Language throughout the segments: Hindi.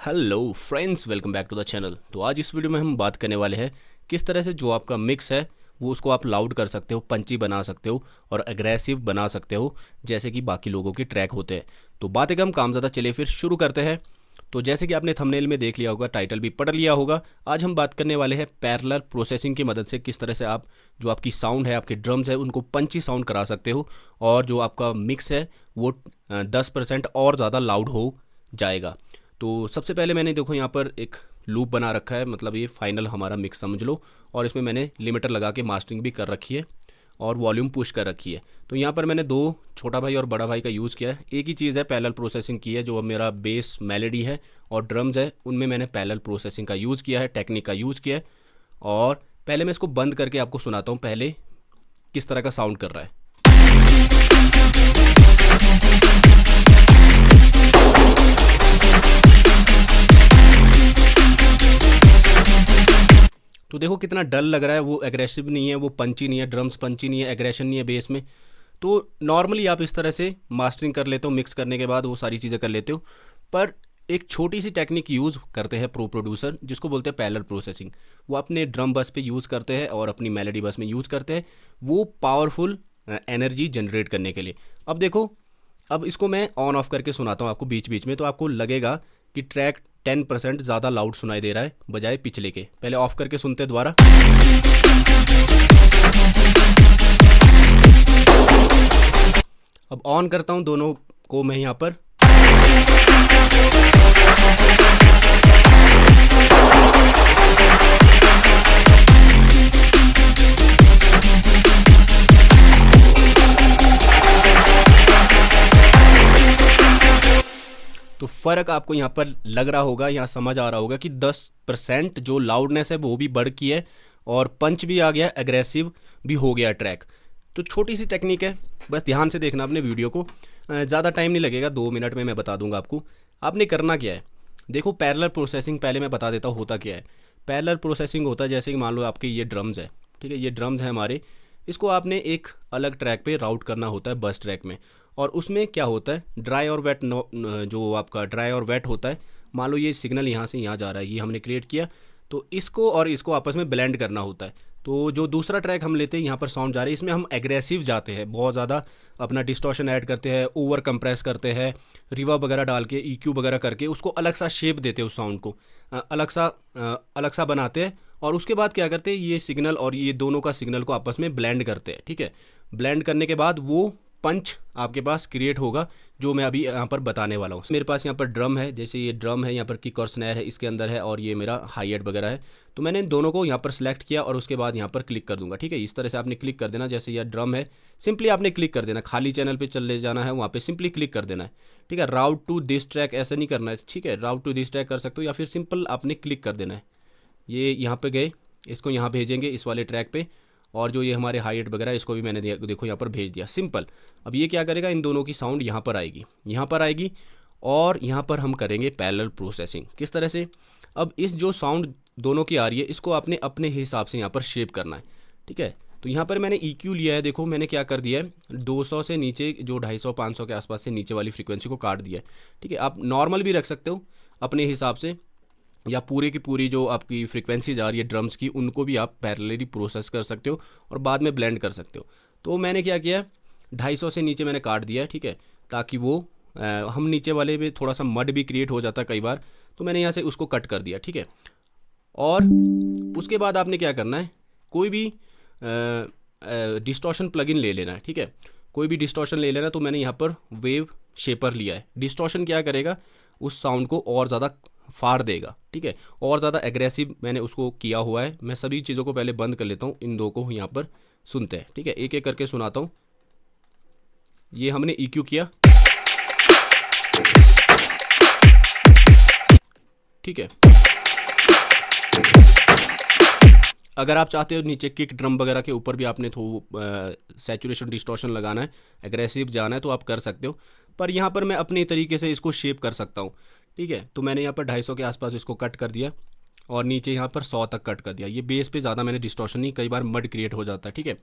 Hello friends, welcome back to the channel. तो आज इस वीडियो में हम बात करने वाले हैं किस तरह से जो आपका मिक्स है वो उसको आप लाउड कर सकते हो, पंची बना सकते हो और एग्रेसिव बना सकते हो जैसे कि बाकी लोगों के ट्रैक होते हैं। तो बातें कम काम ज़्यादा, चलिए फिर शुरू करते हैं। तो जैसे कि आपने थंबनेल में देख लिया होगा, टाइटल भी पढ़ लिया होगा, आज हम बात करने वाले हैं पैरेलल प्रोसेसिंग की मदद से किस तरह से आप जो आपकी साउंड है, आपके ड्रम्स है, उनको पंची साउंड करा सकते हो और जो आपका मिक्स है वो 10% और ज़्यादा लाउड हो जाएगा। तो सबसे पहले मैंने देखो यहाँ पर एक लूप बना रखा है, मतलब ये फाइनल हमारा मिक्स समझ लो, और इसमें मैंने लिमिटर लगा के मास्टरिंग भी कर रखी है और वॉल्यूम पुश कर रखी है। तो यहाँ पर मैंने दो, छोटा भाई और बड़ा भाई का यूज़ किया है। एक ही चीज़ है, पैरेलल प्रोसेसिंग की है। जो अब मेरा बेस मेलोडी है और ड्रम्स है उनमें मैंने पैरेलल प्रोसेसिंग का यूज़ किया है, टेक्निक का यूज़ किया है। और पहले मैं इसको बंद करके आपको सुनाता हूँ पहले किस तरह का साउंड कर रहा है। तो देखो कितना डल लग रहा है, वो एग्रेसिव नहीं है, वो पंची नहीं है, ड्रम्स पंची नहीं है, एग्रेशन नहीं है बेस में। तो नॉर्मली आप इस तरह से मास्टरिंग कर लेते हो, मिक्स करने के बाद वो सारी चीज़ें कर लेते हो। पर एक छोटी सी टेक्निक यूज़ करते हैं प्रो प्रोड्यूसर, जिसको बोलते हैं पैरेलल प्रोसेसिंग। वो अपने ड्रम बस पे यूज़ करते हैं और अपनी मेलोडी बस में यूज़ करते हैं, वो पावरफुल एनर्जी जनरेट करने के लिए। अब देखो, अब इसको मैं ऑन ऑफ करके सुनाता हूँ आपको बीच बीच में, तो आपको लगेगा कि ट्रैक 10% ज़्यादा लाउड सुनाई दे रहा है बजाय पिछले के। पहले ऑफ करके सुनते दोबारा। अब ऑन करता हूँ दोनों को मैं यहाँ पर। तो फ़र्क आपको यहाँ पर लग रहा होगा, यहाँ समझ आ रहा होगा कि 10% जो लाउडनेस है वो भी बढ़ की है और पंच भी आ गया, एग्रेसिव भी हो गया ट्रैक। तो छोटी सी टेक्निक है, बस ध्यान से देखना अपने वीडियो को, ज़्यादा टाइम नहीं लगेगा, 2 मिनट में मैं बता दूंगा आपको। आपने करना क्या है, देखो पैरेलल प्रोसेसिंग पहले मैं बता देता हूँ होता क्या है। पैरेलल प्रोसेसिंग होता है जैसे कि मान लो आपके ये ड्रम्स है, ठीक है, ये ड्रम्स है हमारे, इसको आपने एक अलग ट्रैक पे राउट करना होता है बस ट्रैक में। और उसमें क्या होता है, ड्राई और वेट, जो आपका ड्राई और वेट होता है, मान लो ये सिग्नल यहाँ से यहाँ जा रहा है, ये हमने क्रिएट किया, तो इसको और इसको आपस में ब्लेंड करना होता है। तो जो दूसरा ट्रैक हम लेते हैं, यहाँ पर साउंड जा रही है, इसमें हम एग्रेसिव जाते हैं, बहुत ज़्यादा अपना डिस्टॉर्शन ऐड करते हैं, ओवर कंप्रेस करते हैं, रिवर्ब वगैरह डाल के, EQ वगैरह करके उसको अलग सा शेप देते हैं, उस साउंड को अलग सा बनाते हैं। और उसके बाद क्या करते हैं, ये सिग्नल और ये दोनों का सिग्नल को आपस में ब्लेंड करते हैं, ठीक है। ब्लेंड करने के बाद वो पंच आपके पास क्रिएट होगा, जो मैं अभी यहाँ पर बताने वाला हूँ। मेरे पास यहाँ पर ड्रम है, जैसे ये ड्रम है, यहाँ पर किक और स्नैर है इसके अंदर है, और ये मेरा हाई एड वगैरह है। तो मैंने इन दोनों को यहाँ पर सेलेक्ट किया और उसके बाद यहाँ पर क्लिक कर दूंगा, ठीक है। इस तरह से आपने क्लिक कर देना, जैसे यह ड्रम है, सिंपली आपने क्लिक कर देना, खाली चैनल पर चले जाना है, वहाँ पर सिंपली क्लिक कर देना है, ठीक है। राउट टू दिस ट्रैक ऐसा नहीं करना है, ठीक है, राउट टू दिस ट्रैक कर सकते हो, या फिर सिंपल आपने क्लिक कर देना है। ये यहाँ पर गए, इसको यहाँ भेजेंगे इस वाले ट्रैक पे, और जो ये हमारे हाइट वगैरह इसको भी मैंने देखो यहाँ पर भेज दिया, सिंपल। अब ये क्या करेगा, इन दोनों की साउंड यहाँ पर आएगी, यहाँ पर आएगी, और यहाँ पर हम करेंगे पैरेलल प्रोसेसिंग। किस तरह से, अब इस जो साउंड दोनों की आ रही है, इसको आपने अपने हिसाब से यहाँ पर शेप करना है, ठीक है। तो यहाँ पर मैंने EQ लिया है, देखो मैंने क्या कर दिया है, 200 से नीचे, जो 250-500 के आसपास से नीचे वाली फ्रीक्वेंसी को काट दिया है, ठीक है। आप नॉर्मल भी रख सकते हो अपने हिसाब से, या पूरी की पूरी जो आपकी फ्रीक्वेंसीज आ रही है ड्रम्स की, उनको भी आप पैरेलली प्रोसेस कर सकते हो और बाद में ब्लेंड कर सकते हो। तो मैंने क्या किया, 250 से नीचे मैंने काट दिया है, ठीक है, ताकि वो हम नीचे वाले में थोड़ा सा मड भी क्रिएट हो जाता है कई बार, तो मैंने यहाँ से उसको कट कर दिया, ठीक है। और उसके बाद आपने क्या करना है, कोई भी डिस्टॉर्शन प्लगइन ले लेना है, ठीक है, कोई भी डिस्टॉर्शन ले लेना। तो मैंने यहाँ पर वेव शेपर लिया है। डिस्टॉर्शन क्या करेगा, उस साउंड को और ज़्यादा फाड़ देगा, ठीक है, और ज़्यादा एग्रेसिव मैंने उसको किया हुआ है। मैं सभी चीज़ों को पहले बंद कर लेता हूँ, इन दो को यहाँ पर सुनते हैं, ठीक है, एक एक करके सुनाता हूँ। ये हमने EQ किया, ठीक है। अगर आप चाहते हो नीचे किक ड्रम वगैरह के ऊपर भी आपने सैचुरेशन डिस्टॉर्शन लगाना है, एग्रेसिव जाना है, तो आप कर सकते हो। पर यहाँ पर मैं अपने तरीके से इसको शेप कर सकता हूँ, ठीक है। तो मैंने यहाँ पर 250 के आसपास इसको कट कर दिया और नीचे यहाँ पर 100 तक कट कर दिया। ये बेस पे ज़्यादा मैंने डिस्टॉर्शन नहीं, कई बार मड क्रिएट हो जाता है, ठीक है।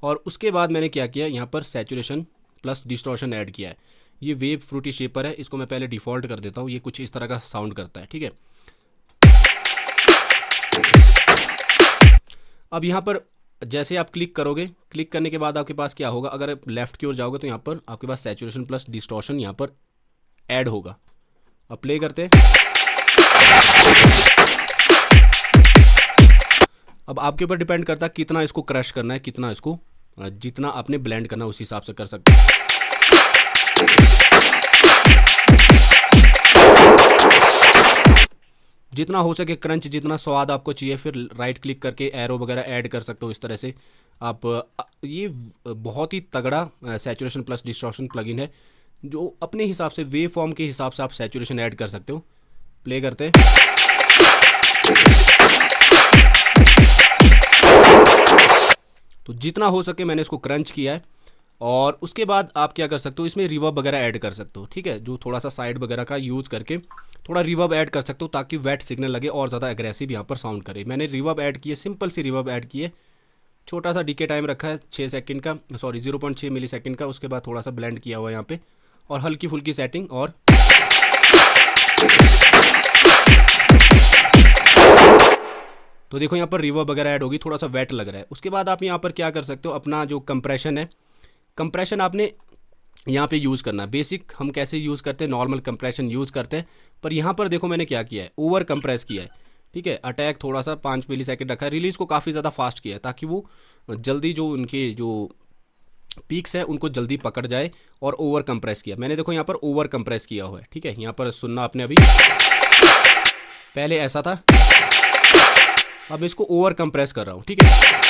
और उसके बाद मैंने क्या किया, यहाँ पर सैचुरेशन प्लस डिस्टॉर्शन ऐड किया है। ये वेव फ्रूटी शेपर है, इसको मैं पहले डिफ़ॉल्ट कर देता हूँ। ये कुछ इस तरह का साउंड करता है, ठीक है। अब यहाँ पर जैसे आप क्लिक करोगे, क्लिक करने के बाद आपके पास क्या होगा, अगर आप लेफ्ट की ओर जाओगे तो यहाँ पर आपके पास सैचुरेशन प्लस डिस्टॉर्शन यहाँ पर ऐड होगा। अब प्ले करते हैं। अब आपके ऊपर डिपेंड करता है कितना इसको क्रश करना है, कितना इसको जितना आपने ब्लेंड करना है उस हिसाब से कर सकते हैं। जितना हो सके क्रंच, जितना स्वाद आपको चाहिए, फिर राइट क्लिक करके एरो वगैरह ऐड कर सकते हो। इस तरह से आप ये बहुत ही तगड़ा सैचुरेशन प्लस डिस्टॉर्शन प्लगइन है, जो अपने हिसाब से वेव फॉर्म के हिसाब से आप सैचुरेशन ऐड कर सकते हो। प्ले करते हैं। तो जितना हो सके मैंने इसको क्रंच किया है। और उसके बाद आप क्या कर सकते हो, इसमें रिवर्ब वगैरह ऐड कर सकते हो, ठीक है। जो थोड़ा सा साइड वगैरह का यूज़ करके थोड़ा रिवर्ब ऐड कर सकते हो ताकि वेट सिग्नल लगे और ज़्यादा एग्रेसिव यहाँ पर साउंड करे। मैंने रिवर्ब ऐड की है, सिंपल सी रिवर्ब ऐड की है। छोटा सा डीके टाइम रखा है 6 सेकंड का, सॉरी 0.6 मिली सेकंड का। उसके बाद थोड़ा सा ब्लेंड किया हुआ है यहाँ पे, और हल्की फुल्की सेटिंग। और तो देखो यहाँ पर रिवर्ब वगैरह ऐड होगी, थोड़ा सा वेट लग रहा है। उसके बाद आप यहाँ पर क्या कर सकते हो, अपना जो कंप्रेशन है, कंप्रेशन आपने यहाँ पे यूज़ करना है। बेसिक हम कैसे यूज़ करते हैं, नॉर्मल कंप्रेशन यूज़ करते हैं, पर यहाँ पर देखो मैंने क्या किया है, ओवर कंप्रेस किया है, ठीक है। अटैक थोड़ा सा 5 मिली सेकेंड रखा है, रिलीज़ को काफ़ी ज़्यादा फास्ट किया है ताकि वो जल्दी जो उनके जो पीक्स है उनको जल्दी पकड़ जाए, और ओवर कंप्रेस किया मैंने। देखो यहाँ पर ओवर कंप्रेस किया हुआ है, ठीक है। यहाँ पर सुनना आपने, अभी पहले ऐसा था, अब इसको ओवर कंप्रेस कर रहा हूँ, ठीक है।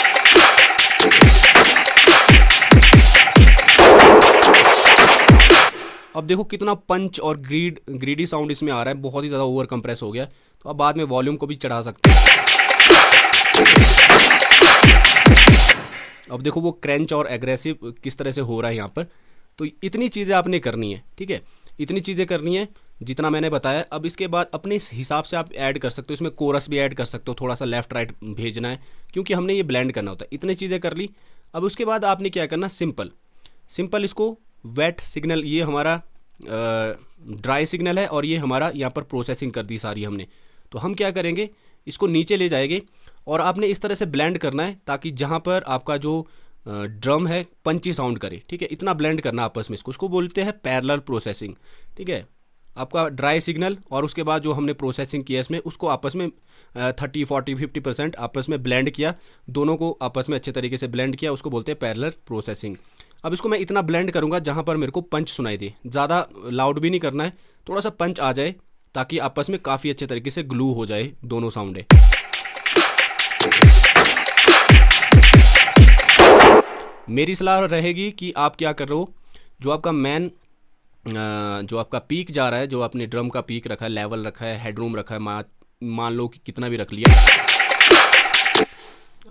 अब देखो कितना पंच और ग्रीडी साउंड इसमें आ रहा है, बहुत ही ज़्यादा ओवर कंप्रेस हो गया। तो अब बाद में वॉल्यूम को भी चढ़ा सकते हैं। अब देखो वो क्रंच और एग्रेसिव किस तरह से हो रहा है यहाँ पर। तो इतनी चीज़ें आपने करनी है, ठीक है। इतनी चीज़ें करनी है जितना मैंने बताया। अब इसके बाद अपने हिसाब से आप ऐड कर सकते हो, इसमें कोरस भी ऐड कर सकते हो, थोड़ा सा लेफ्ट राइट भेजना है क्योंकि हमने ये ब्लेंड करना होता है। इतनी चीज़ें कर ली। अब उसके बाद आपने क्या करना, सिंपल इसको वेट सिग्नल, ये हमारा ड्राई सिग्नल है और ये हमारा यहाँ पर प्रोसेसिंग कर दी सारी हमने। तो हम क्या करेंगे, इसको नीचे ले जाएंगे और आपने इस तरह से ब्लेंड करना है ताकि जहाँ पर आपका जो ड्रम है पंची साउंड करे, ठीक है। इतना ब्लेंड करना आपस में, इसको बोलते हैं पैरेलल प्रोसेसिंग, ठीक है। आपका ड्राई सिग्नल और उसके बाद जो हमने प्रोसेसिंग किया इसमें, उसको आपस में 30, 40, 50% आपस में ब्लेंड किया, दोनों को आपस में अच्छे तरीके से ब्लेंड किया, उसको बोलते हैं पैरेलल प्रोसेसिंग। अब इसको मैं इतना ब्लेंड करूँगा जहाँ पर मेरे को पंच सुनाई दे, ज़्यादा लाउड भी नहीं करना है, थोड़ा सा पंच आ जाए ताकि आपस में काफ़ी अच्छे तरीके से ग्लू हो जाए दोनों साउंडें। मेरी सलाह रहेगी कि आप क्या कर रहे हो, जो आपका जो आपका पीक जा रहा है, जो आपने ड्रम का पीक रखा है, लेवल रखा है, हेडरूम रखा है, मान लो कि कितना भी रख लिया,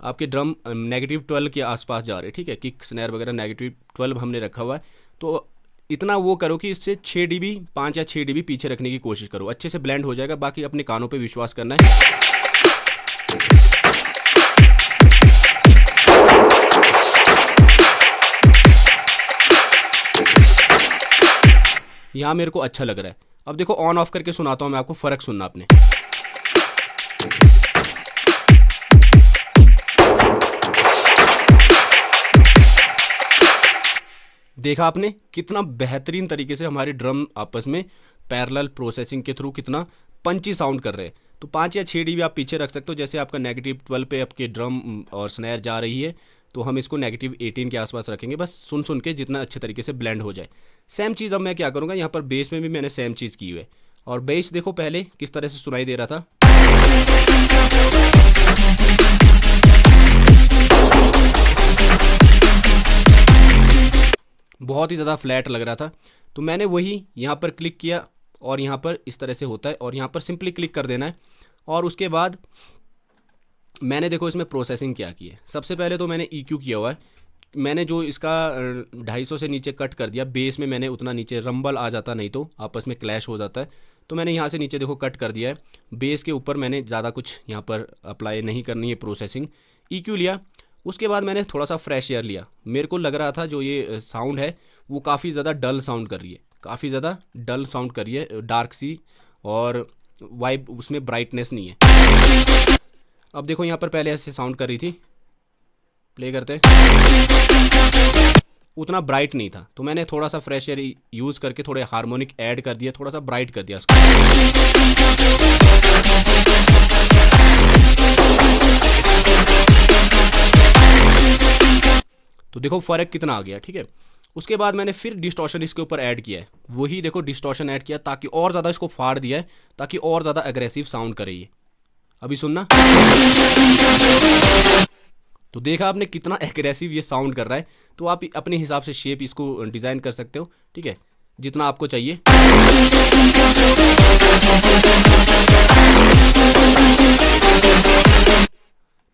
आपके ड्रम -12 के आसपास जा रहे हैं, ठीक है। किक स्नैर वगैरह -12 हमने रखा हुआ है। तो इतना वो करो कि इससे 6 dB 5 या 6 dB पीछे रखने की कोशिश करो, अच्छे से ब्लेंड हो जाएगा। बाकी अपने कानों पे विश्वास करना है। यहाँ मेरे को अच्छा लग रहा है। अब देखो ऑन ऑफ करके सुनाता हूँ मैं आपको, फ़र्क सुनना आपने। देखा आपने कितना बेहतरीन तरीके से हमारे ड्रम आपस में पैरेलल प्रोसेसिंग के थ्रू कितना पंची साउंड कर रहे हैं। तो 5 या 6 dB आप पीछे रख सकते हो। जैसे आपका -12 पे आपके ड्रम और स्नैर जा रही है, तो हम इसको -18 के आसपास रखेंगे, बस सुन के जितना अच्छे तरीके से ब्लेंड हो जाए। सेम चीज़ अब मैं क्या करूँगा, यहाँ पर बेस में भी मैंने सेम चीज़ की हुई है। और बेस देखो पहले किस तरह से सुनाई दे रहा था, बहुत ही ज़्यादा फ्लैट लग रहा था। तो मैंने वही यहाँ पर क्लिक किया और यहाँ पर इस तरह से होता है, और यहाँ पर सिंपली क्लिक कर देना है। और उसके बाद मैंने देखो इसमें प्रोसेसिंग क्या की है। सबसे पहले तो मैंने EQ किया हुआ है, मैंने जो इसका 250 से नीचे कट कर दिया। बेस में मैंने उतना नीचे रंबल आ जाता, नहीं तो आपस में क्लैश हो जाता है। तो मैंने यहाँ से नीचे देखो कट कर दिया है। बेस के ऊपर मैंने ज़्यादा कुछ यहाँ पर अप्लाई नहीं करनी है प्रोसेसिंग। EQ लिया उसके बाद मैंने थोड़ा सा फ्रेश एयर लिया, मेरे को लग रहा था जो ये साउंड है वो काफ़ी ज़्यादा डल साउंड कर रही है, काफ़ी ज़्यादा डल साउंड कर रही है, डार्क सी, और वाइब उसमें ब्राइटनेस नहीं है। अब देखो यहाँ पर पहले ऐसे साउंड कर रही थी, प्ले करते उतना ब्राइट नहीं था, तो मैंने थोड़ा सा फ्रेश एयर यूज़ करके थोड़े हार्मोनिक ऐड कर दिया, थोड़ा सा ब्राइट कर दिया इसको। तो देखो फ़र्क कितना आ गया, ठीक है। उसके बाद मैंने फिर डिस्टॉर्शन इसके ऊपर ऐड किया है, वही देखो डिस्टॉर्शन ऐड किया ताकि और ज़्यादा इसको फाड़ दिया है, ताकि और ज़्यादा एग्रेसिव साउंड करे ये। अभी सुनना, तो देखा आपने कितना एग्रेसिव ये साउंड कर रहा है। तो आप अपने हिसाब से शेप इसको डिज़ाइन कर सकते हो, ठीक है, जितना आपको चाहिए।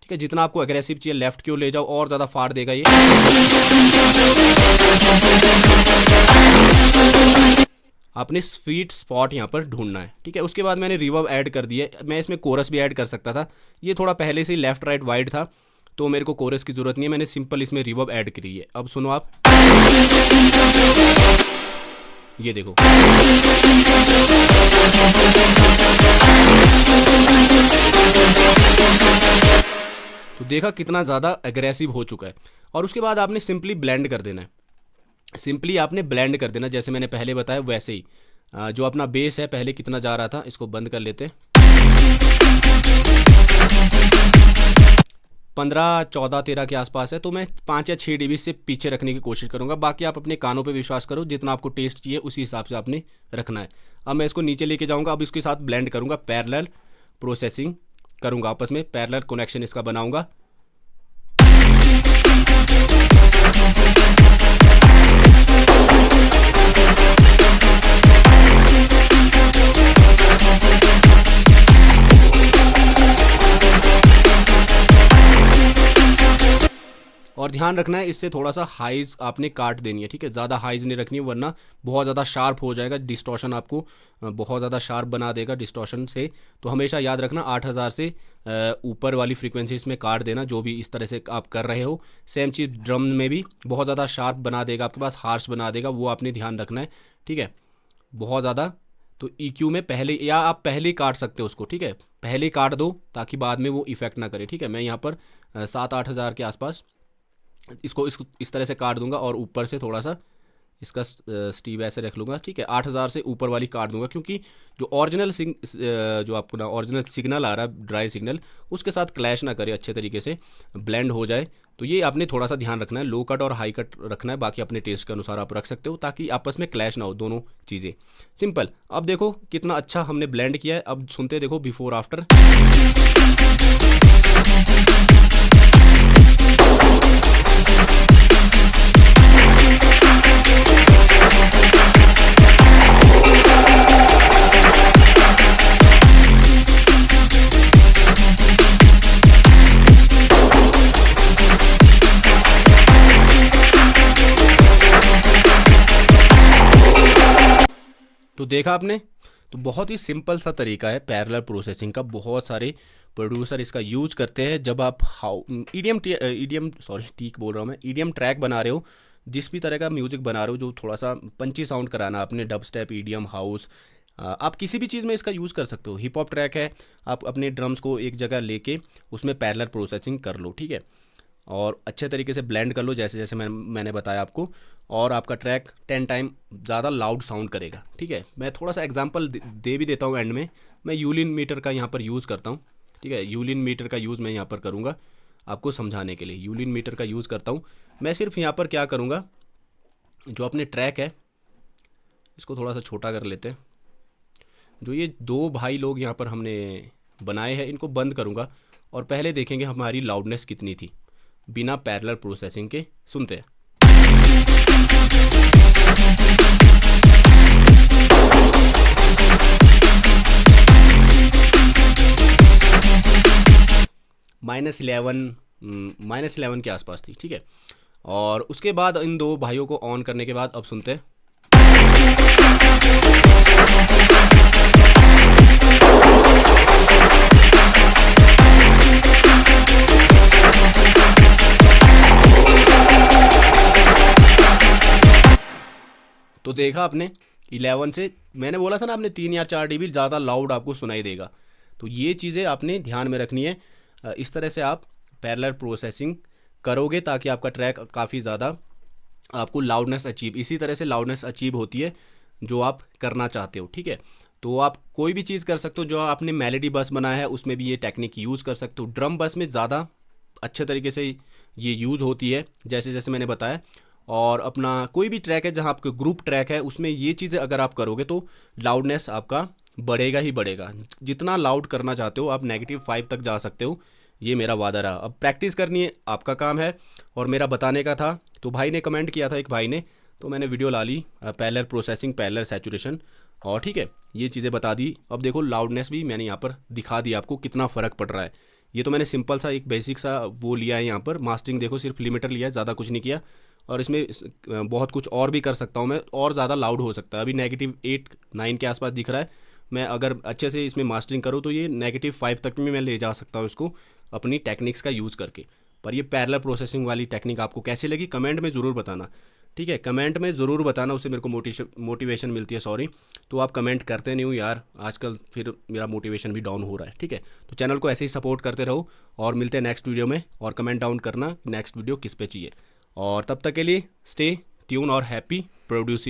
ठीक है, जितना आपको एग्रेसिव चाहिए लेफ्ट की ओर ले जाओ, और ज़्यादा फाड़ देगा ये। आपने स्वीट स्पॉट यहाँ पर ढूंढना है, ठीक है। उसके बाद मैंने रिवर्ब ऐड कर दिया, मैं इसमें कोरस भी ऐड कर सकता था, ये थोड़ा पहले से ही लेफ्ट राइट वाइड था, तो मेरे को कोरस की ज़रूरत नहीं है, मैंने सिंपल इसमें रिवर्ब ऐड करी है। अब सुनो आप, ये देखो, तो देखा कितना ज़्यादा एग्रेसिव हो चुका है। और उसके बाद आपने सिंपली ब्लेंड कर देना है, सिंपली आपने ब्लेंड कर देना, जैसे मैंने पहले बताया वैसे ही। जो अपना बेस है पहले कितना जा रहा था, इसको बंद कर लेते, 15, 14, 13 के आसपास है, तो मैं 5 या 6 dB से पीछे रखने की कोशिश करूंगा। बाकी आप अपने कानों पे विश्वास करो, जितना आपको टेस्ट चाहिए उसी हिसाब से आपने रखना है। अब मैं इसको नीचे लेके जाऊंगा, अब इसके साथ ब्लेंड करूंगा, पैरेलल प्रोसेसिंग करूंगा, आपस में पैरेलल कनेक्शन इसका बनाऊंगा। और ध्यान रखना है इससे थोड़ा सा हाइज आपने काट देनी है, ठीक है, ज़्यादा हाइज नहीं रखनी है, वरना बहुत ज़्यादा शार्प हो जाएगा, डिस्टॉर्शन आपको बहुत ज़्यादा शार्प बना देगा डिस्टॉर्शन से। तो हमेशा याद रखना 8000 से ऊपर वाली फ्रीक्वेंसी इसमें काट देना, जो भी इस तरह से आप कर रहे हो। सेम चीज़ ड्रम में भी बहुत ज़्यादा शार्प बना देगा, आपके पास हार्श बना देगा, वो आपने ध्यान रखना है, ठीक है, बहुत ज़्यादा। तो EQ में पहले, या आप पहले ही काट सकते हो उसको, ठीक है, पहले ही काट दो ताकि बाद में वो इफेक्ट ना करे, ठीक है। मैं यहाँ पर 7-8 हज़ार के आसपास इसको इस तरह से काट दूंगा, और ऊपर से थोड़ा सा इसका स्टीव ऐसे रख लूँगा, ठीक है। 8000 से ऊपर वाली काट दूंगा, क्योंकि जो ओरिजिनल जो आपको ना ओरिजिनल सिग्नल आ रहा है, ड्राई सिग्नल, उसके साथ क्लैश ना करे, अच्छे तरीके से ब्लेंड हो जाए। तो ये आपने थोड़ा सा ध्यान रखना है, लो कट और हाई कट रखना है, बाकी अपने टेस्ट के अनुसार आप रख सकते हो, ताकि आपस में क्लैश ना हो दोनों चीज़ें। सिंपल। अब देखो कितना अच्छा हमने ब्लेंड किया है। अब सुनते देखो बिफोर आफ्टर। तो देखा आपने, तो बहुत ही सिंपल सा तरीका है पैरेलल प्रोसेसिंग का, बहुत सारे प्रोड्यूसर इसका यूज करते हैं। जब आप ईडीएम ट्रैक बना रहे हो, जिस भी तरह का म्यूज़िक बना रहे हो, जो थोड़ा सा पंची साउंड कराना आपने, डब स्टेप, ईडीएम, हाउस, आप किसी भी चीज़ में इसका यूज़ कर सकते हो। हिप हॉप ट्रैक है, आप अपने ड्रम्स को एक जगह लेके उसमें पैरेलल प्रोसेसिंग कर लो, ठीक है, और अच्छे तरीके से ब्लेंड कर लो, जैसे जैसे मैंने बताया आपको, और आपका ट्रैक 10 टाइम ज़्यादा लाउड साउंड करेगा, ठीक है। मैं थोड़ा सा एग्जांपल दे भी देता हूँ एंड में। मैं यूलिन मीटर का यहाँ पर यूज़ करता हूँ, ठीक है, यूलिन मीटर का यूज़ मैं यहाँ पर करूँगा आपको समझाने के लिए। यूलिन मीटर का यूज़ करता हूँ मैं। सिर्फ यहाँ पर क्या करूँगा, जो अपने ट्रैक है इसको थोड़ा सा छोटा कर लेते हैं। जो ये 2 भाई लोग यहाँ पर हमने बनाए हैं, इनको बंद करूँगा, और पहले देखेंगे हमारी लाउडनेस कितनी थी बिना पैरेलल प्रोसेसिंग के। सुनते हैं। -11 के आसपास थी, ठीक है। और उसके बाद इन 2 भाइयों को ऑन करने के बाद अब सुनते हैं। तो देखा आपने 11 से, मैंने बोला था ना आपने 3 या 4 dB ज़्यादा लाउड आपको सुनाई देगा। तो ये चीज़ें आपने ध्यान में रखनी है। इस तरह से आप पैरेलल प्रोसेसिंग करोगे ताकि आपका ट्रैक काफ़ी ज़्यादा आपको लाउडनेस अचीव, इसी तरह से लाउडनेस अचीव होती है जो आप करना चाहते हो, ठीक है। तो आप कोई भी चीज़ कर सकते हो, जो आपने मेलोडी बस बनाया है उसमें भी ये टेक्निक यूज़ कर सकते हो। ड्रम बस में ज़्यादा अच्छे तरीके से ये यूज़ होती है, जैसे जैसे मैंने बताया। और अपना कोई भी ट्रैक है जहाँ आपका ग्रुप ट्रैक है, उसमें ये चीज़ें अगर आप करोगे तो लाउडनेस आपका बढ़ेगा ही बढ़ेगा। जितना लाउड करना चाहते हो आप -5 तक जा सकते हो, ये मेरा वादा रहा। अब प्रैक्टिस करनी है, आपका काम है, और मेरा बताने का था। तो भाई ने कमेंट किया था, एक भाई ने, तो मैंने वीडियो ला ली, पैरेलल प्रोसेसिंग, पैरेलल सैचुरेशन, और ठीक है ये चीज़ें बता दी। अब देखो लाउडनेस भी मैंने यहाँ पर दिखा दी आपको कितना फ़र्क पड़ रहा है। ये तो मैंने सिंपल सा एक बेसिक सा वो लिया है यहाँ पर, मास्टरिंग देखो सिर्फ लिमिटर लिया है, ज़्यादा कुछ नहीं किया। और इसमें बहुत कुछ और भी कर सकता हूँ मैं, और ज़्यादा लाउड हो सकता है। अभी -8-9 के आसपास दिख रहा है, मैं अगर अच्छे से इसमें मास्टरिंग करूँ तो ये -5 तक में मैं ले जा सकता हूँ इसको अपनी टेक्निक्स का यूज़ करके। पर ये पैरेलल प्रोसेसिंग वाली टेक्निक आपको कैसी लगी कमेंट में ज़रूर बताना, ठीक है। कमेंट में ज़रूर बताना, उससे मेरे को मोटिवेशन मिलती है। सॉरी, तो आप कमेंट करते नहीं हो यार आजकल, फिर मेरा मोटिवेशन भी डाउन हो रहा है, ठीक है। तो चैनल को ऐसे ही सपोर्ट करते रहो, और मिलते हैं नेक्स्ट वीडियो में। और कमेंट डाउन करना नेक्स्ट वीडियो किस पे चाहिए। और तब तक के लिए स्टे ट्यून और हैप्पी प्रोड्यूसिंग।